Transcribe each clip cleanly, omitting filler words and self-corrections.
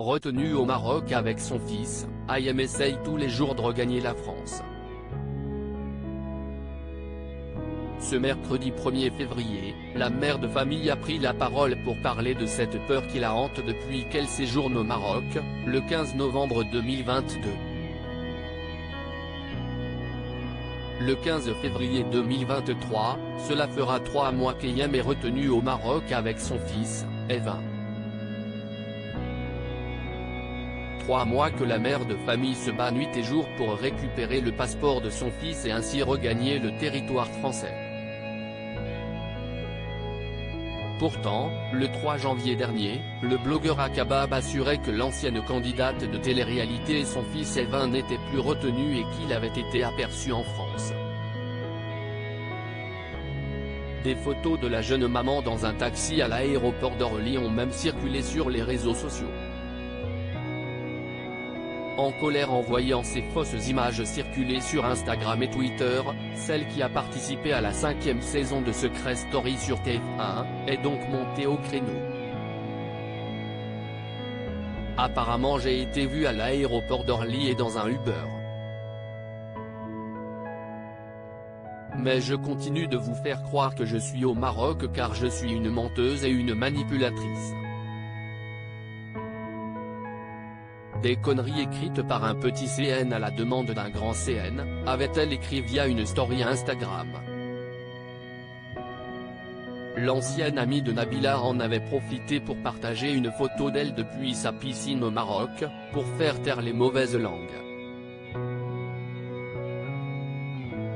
Retenu au Maroc avec son fils, Ayem essaye tous les jours de regagner la France. Ce mercredi 1er février, la mère de famille a pris la parole pour parler de cette peur qui la hante depuis qu'elle séjourne au Maroc, le 15 novembre 2022. Le 15 février 2023, cela fera 3 mois qu'Ayem est retenu au Maroc avec son fils, Evin. 3 mois que la mère de famille se bat nuit et jour pour récupérer le passeport de son fils et ainsi regagner le territoire français. Pourtant, le 3 janvier dernier, le blogueur Akabab assurait que l'ancienne candidate de télé-réalité et son fils Evin n'étaient plus retenus et qu'il avait été aperçu en France. Des photos de la jeune maman dans un taxi à l'aéroport d'Orly ont même circulé sur les réseaux sociaux. En colère en voyant ces fausses images circuler sur Instagram et Twitter, celle qui a participé à la 5e saison de Secret Story sur TF1, est donc montée au créneau. Apparemment j'ai été vue à l'aéroport d'Orly et dans un Uber. Mais je continue de vous faire croire que je suis au Maroc car je suis une menteuse et une manipulatrice. Des conneries écrites par un petit CN à la demande d'un grand CN, avait-elle écrit via une story Instagram. L'ancienne amie de Nabila en avait profité pour partager une photo d'elle depuis sa piscine au Maroc, pour faire taire les mauvaises langues.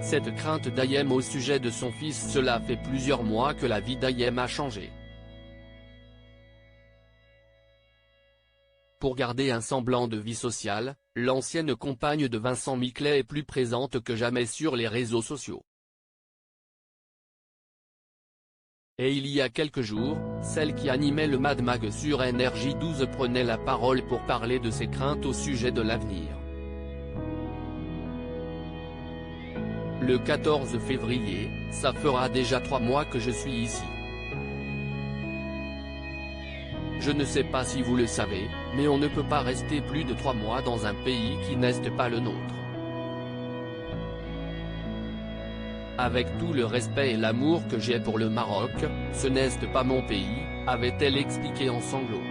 Cette crainte d'Ayem au sujet de son fils, cela fait plusieurs mois que la vie d'Ayem a changé. Pour garder un semblant de vie sociale, l'ancienne compagne de Vincent Miclet est plus présente que jamais sur les réseaux sociaux. Et il y a quelques jours, celle qui animait le Mad Mag sur NRJ12 prenait la parole pour parler de ses craintes au sujet de l'avenir. Le 14 février, ça fera déjà 3 mois que je suis ici. Je ne sais pas si vous le savez, mais on ne peut pas rester plus de 3 mois dans un pays qui n'est pas le nôtre. Avec tout le respect et l'amour que j'ai pour le Maroc, ce n'est pas mon pays, avait-elle expliqué en sanglots.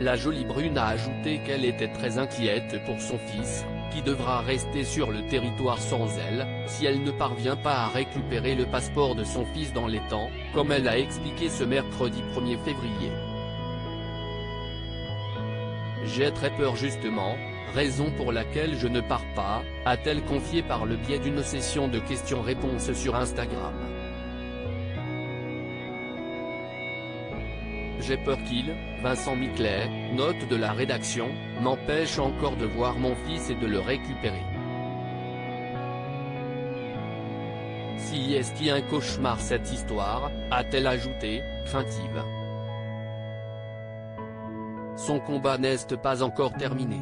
La jolie brune a ajouté qu'elle était très inquiète pour son fils, qui devra rester sur le territoire sans elle, si elle ne parvient pas à récupérer le passeport de son fils dans les temps, comme elle a expliqué ce mercredi 1er février. J'ai très peur justement, raison pour laquelle je ne pars pas, a-t-elle confié par le biais d'une session de questions-réponses sur Instagram. J'ai peur qu'il, Vincent Miclet, note de la rédaction, m'empêche encore de voir mon fils et de le récupérer. Si est-ce un cauchemar cette histoire, a-t-elle ajouté, craintive. Son combat n'est pas encore terminé.